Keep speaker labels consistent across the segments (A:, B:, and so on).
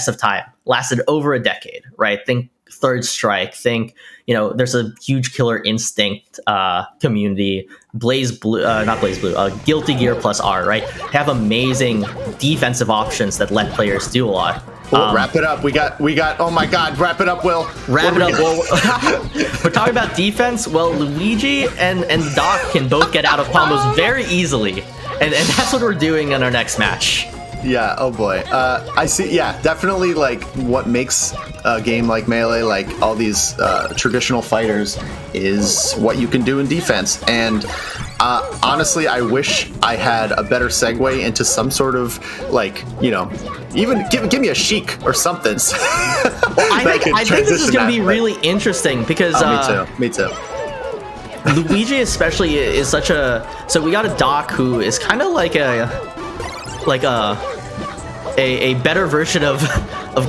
A: of time, lasted over a decade, right? Think Third Strike, think, there's a huge Killer Instinct community, Blaze Blue, not Blaze Blue, Guilty Gear plus R, right? Have amazing defensive options that let players do a lot.
B: Wrap it up. We got. Oh my God! Wrap it up, Will.
A: Wrap it up. Well, we're talking about defense. Well, Luigi and Doc can both get out of combos very easily, and that's what we're doing in our next match.
B: Yeah. Oh boy. I see. Yeah. Definitely. Like what makes a game like Melee, like all these traditional fighters, is what you can do in defense. And honestly, I wish I had a better segue into some sort of even give me a Sheik or something.
A: I think this is going to be really interesting because
B: me too.
A: Luigi especially is such a. So we got a Doc who is kind of like a better version of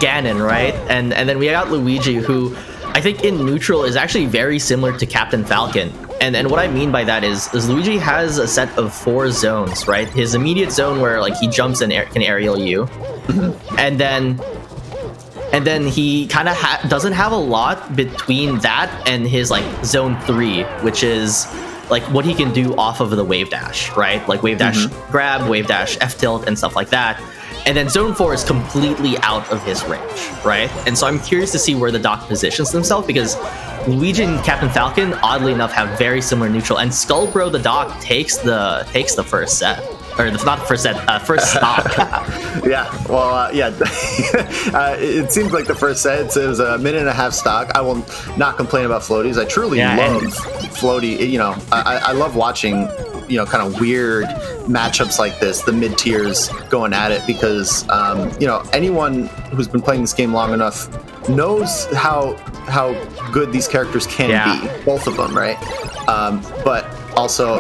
A: Ganon, right? And then we got Luigi, who I think in neutral is actually very similar to Captain Falcon. And what I mean by that is Luigi has a set of 4 zones, right? His immediate zone where like he jumps and can aerial you, and then he kind of doesn't have a lot between that and his like zone 3, which is like what he can do off of the wave dash, right? Like wave dash grab, wave dash F tilt, and stuff like that. And then zone 4 is completely out of his range, right? And so I'm curious to see where the Doc positions himself, because Luigi and Captain Falcon, oddly enough, have very similar neutral. And Skullbro the Doc takes the first set. Or not the first set, first stock.
B: Yeah, well, it seems like the first set, it was a minute and a half stock. I will not complain about floaties. I truly love floaty. I love watching, kind of weird matchups like this, the mid tiers going at it, because, anyone who's been playing this game long enough knows how good these characters can be, both of them, right? But also,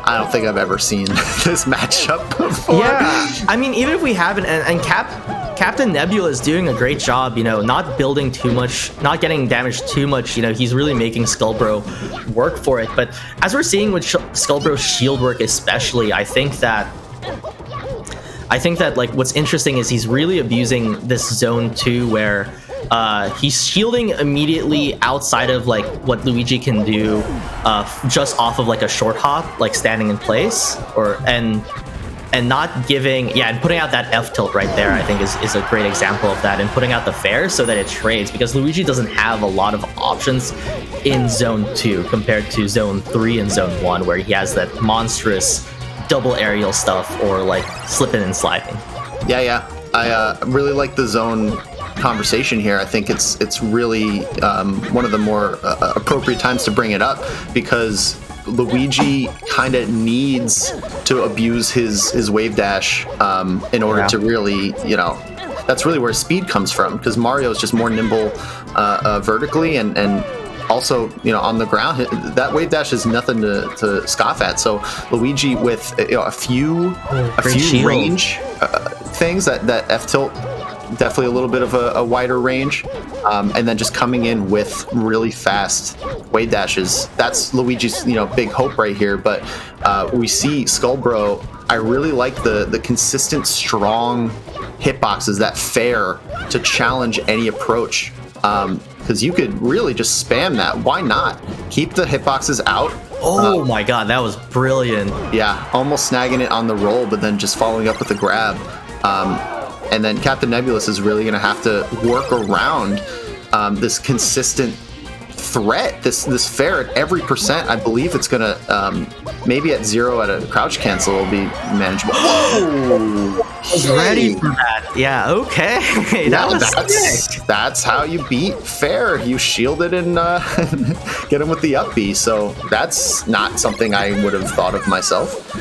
B: I don't think I've ever seen this matchup before. Yeah,
A: I mean, even if we haven't, and Captain Nebula is doing a great job, not building too much, not getting damaged too much. He's really making Skullbro work for it. But as we're seeing with Skullbro's shield work especially, I think that like what's interesting is he's really abusing this zone 2 where he's shielding immediately outside of like what Luigi can do, just off of like a short hop, like standing in place, and not giving, and putting out that F tilt right there, I think is a great example of that, and putting out the fair so that it trades, because Luigi doesn't have a lot of options in zone 2 compared to zone 3 and zone 1, where he has that monstrous double aerial stuff or like slipping and sliding.
B: Yeah. I really like the zone conversation here. I think it's really one of the more appropriate times to bring it up, because Luigi kind of needs to abuse his wave dash in order to really, that's really where speed comes from, because Mario is just more nimble vertically and also, on the ground. That wave dash is nothing to scoff at. So Luigi with a few range things, that F tilt, definitely a little bit of a wider range, and then just coming in with really fast wave dashes. That's Luigi's big hope right here. But we see Skullbro, I really like the consistent strong hitboxes, that fair to challenge any approach, because you could really just spam that. Why not keep the hitboxes out?
A: Oh my God, that was brilliant.
B: Yeah, almost snagging it on the roll, but then just following up with a grab. And then Captain Nebulous is really going to have to work around this consistent threat, this fair at every percent. I believe it's going to, maybe at 0 at a crouch cancel, will be manageable. Whoa!
A: I was ready for that. Yeah, okay.
B: That's how you beat fair. You shield it and get him with the up B. So that's not something I would have thought of myself.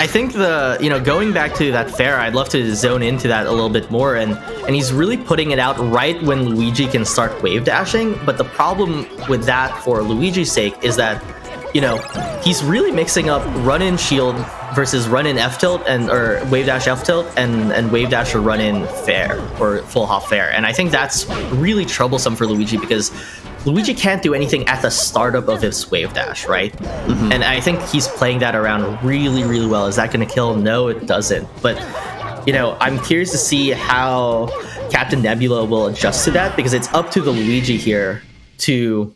A: I think going back to that fair, I'd love to zone into that a little bit more, and he's really putting it out right when Luigi can start wave dashing. But the problem with that, for Luigi's sake, is that he's really mixing up run-in shield versus run-in F tilt or wave dash F tilt and wave dash or run-in fair or full hop fair, and I think that's really troublesome for Luigi, because Luigi can't do anything at the startup of his wave dash, right? And I think he's playing that around really, really well. Is that going to kill? No, it doesn't. But I'm curious to see how Captain Nebula will adjust to that, because it's up to the Luigi here to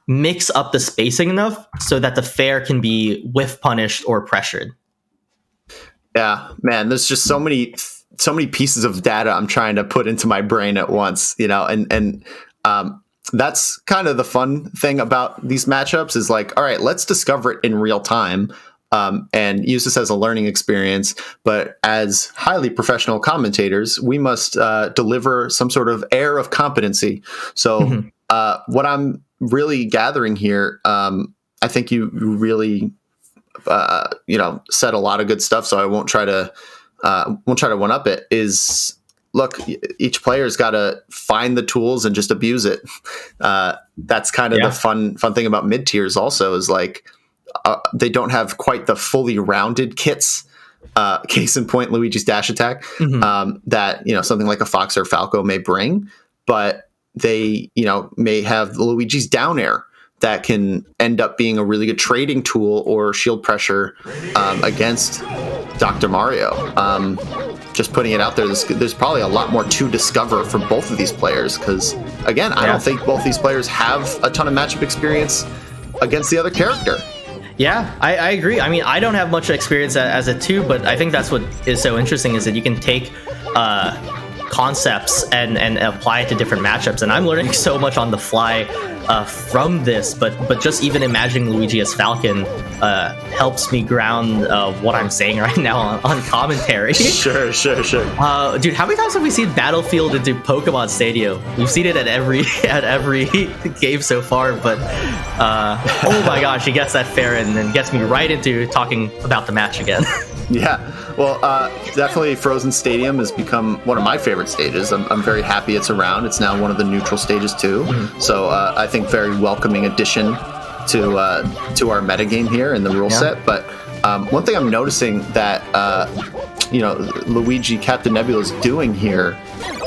A: mix up the spacing enough so that the fair can be whiff punished or pressured.
B: Yeah, man, there's just so many pieces of data I'm trying to put into my brain at once, and that's kind of the fun thing about these matchups is like, all right, let's discover it in real time. And use this as a learning experience. But as highly professional commentators, we must deliver some sort of air of competency. So what I'm really gathering here, I think you really, said a lot of good stuff. So I won't try to one up it. Is look, each player's got to find the tools and just abuse it. That's kind of the fun thing about mid tiers. Also, is like. They don't have quite the fully rounded kits. Case in point, Luigi's dash attack that something like a Fox or Falco may bring, but they may have Luigi's down air that can end up being a really good trading tool or shield pressure against Dr. Mario. Just putting it out there, there's probably a lot more to discover for both of these players because, again, I don't think both these players have a ton of matchup experience against the other character.
A: Yeah, I agree. I mean, I don't have much experience as a 2, but I think that's what is so interesting is that you can take concepts and apply it to different matchups. And I'm learning so much on the fly from this, but just even imagining Luigi as Falcon helps me ground what I'm saying right now on commentary.
B: Sure.
A: Dude, how many times have we seen Battlefield into Pokemon Stadium? We've seen it at every game so far, but oh my gosh, he gets that fair and then gets me right into talking about the match again.
B: Yeah, well, definitely Frozen Stadium has become one of my favorite stages. I'm very happy it's around. It's now one of the neutral stages too. So I think very welcoming addition to our metagame here in the rule set. But one thing I'm noticing that Luigi Captain Nebula is doing here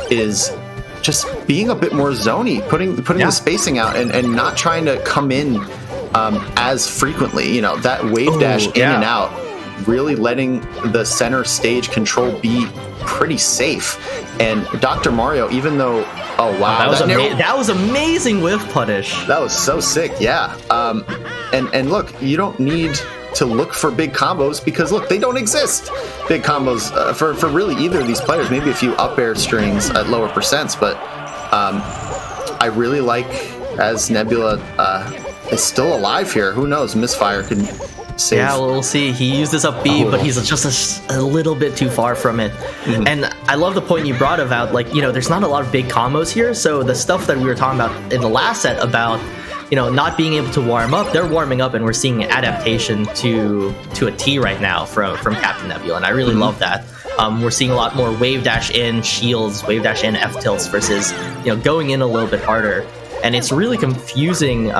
B: is just being a bit more zoney, putting the spacing out and not trying to come in as frequently. That wave dash in and out. Really letting the center stage control be pretty safe. And Dr. Mario, even though, oh wow,
A: that was amazing whiff punish.
B: That was so sick, yeah. And look, you don't need to look for big combos because look, they don't exist. Big combos for really either of these players. Maybe a few up air strings at lower percents, but I really like as Nebula is still alive here. Who knows? Misfire could. Save.
A: Yeah, we'll see. He used this up B, but he's just a little bit too far from it. And I love the point you brought about, there's not a lot of big combos here. So the stuff that we were talking about in the last set about, not being able to warm up, they're warming up, and we're seeing adaptation to a T right now from Captain Nebula, and I really love that. We're seeing a lot more wave dash in shields, wave dash in F tilts versus going in a little bit harder, and it's really confusing.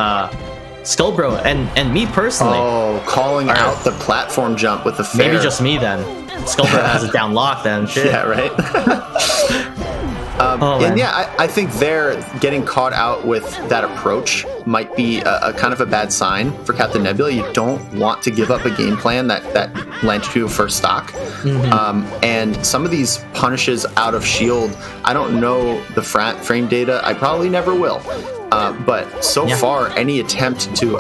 A: Skullbro and me personally.
B: Oh, calling out the platform jump with the fair.
A: Maybe just me then. Skullbro has it down locked then. Shit.
B: Yeah, right. And yeah, I think they're getting caught out with that approach might be a kind of a bad sign for Captain Nebula. You don't want to give up a game plan that lent you first stock. And some of these punishes out of shield, I don't know the frame data. I probably never will. But so far, any attempt to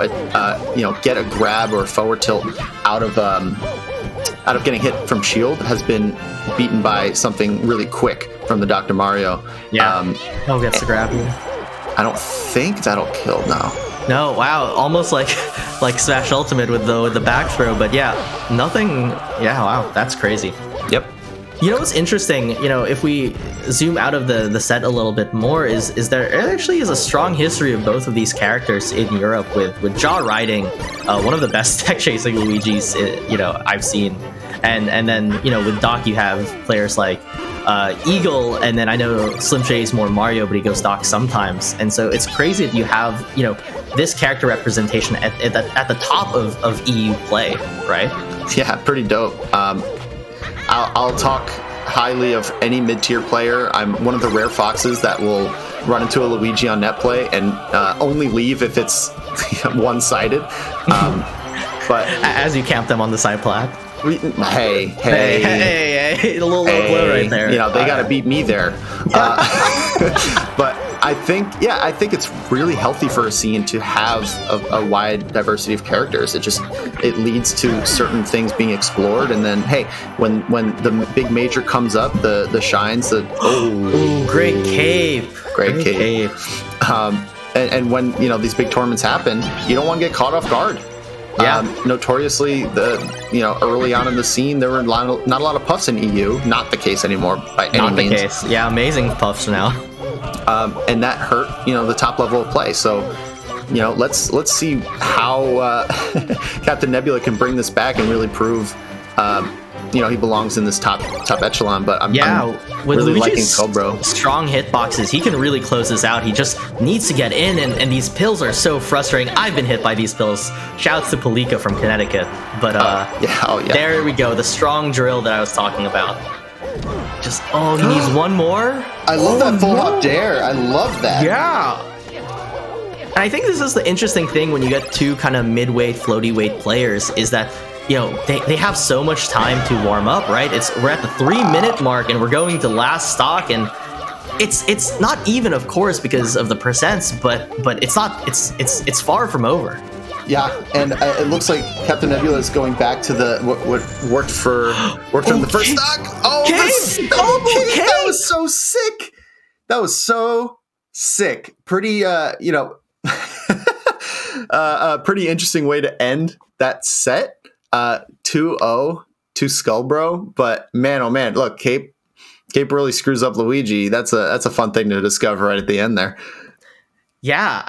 B: get a grab or a forward tilt out of getting hit from shield has been beaten by something really quick from the Dr. Mario.
A: Yeah, gets the grab here.
B: I don't think that'll kill now.
A: No, wow, almost like Smash Ultimate with the back throw, but yeah, nothing. Yeah, wow, that's crazy.
B: Yep.
A: What's interesting, if we zoom out of the set a little bit more, is there actually is a strong history of both of these characters in Europe with Jaw riding one of the best tech chasing Luigi's I've seen, and then with Doc you have players like Eagle, and then I know Slim Shaddy's more Mario, but he goes Doc sometimes, and so it's crazy that you have this character representation at the top of EU play, right?
B: Yeah, pretty dope. I'll talk highly of any mid-tier player. I'm one of the rare foxes that will run into a Luigi on net play and only leave if it's one-sided. But
A: as you camp them on the side plat. Hey, a little low blow right there.
B: You know, they got to beat me there. But I think it's really healthy for a scene to have a wide diversity of characters. It leads to certain things being explored, and then hey, when the big major comes up, the shines,
A: great cape,
B: great cape. And when these big tournaments happen, you don't want to get caught off guard.
A: Yeah.
B: Notoriously, early on in the scene, there were not a lot of puffs in EU. Not the case anymore by any means.
A: Not the case. Yeah, amazing puffs now.
B: And that hurt, the top level of play. So, let's see how Captain Nebula can bring this back and really prove, he belongs in this top echelon. But I'm
A: with
B: really liking
A: Luigi's
B: skullbro.
A: Strong hitboxes, he can really close this out. He just needs to get in, and these pills are so frustrating. I've been hit by these pills. Shouts to Palika from Connecticut. But there we go, the strong drill that I was talking about. He needs one more.
B: I love that full hop dare. I love that.
A: Yeah. And I think this is the interesting thing when you get two kind of mid-weight, floaty weight players is that they have so much time to warm up, right? We're at the 3-minute mark and we're going to last stock, and it's not even, of course, because of the percents, but it's far from over.
B: Yeah, and it looks like Captain Nebula is going back to what worked for the first stock. Oh, the double cape! That was so sick. That was so sick. Pretty, pretty interesting way to end that set. 2-0 to Skullbro, but man, oh man, look, Cape really screws up Luigi. That's a fun thing to discover right at the end there.
A: Yeah.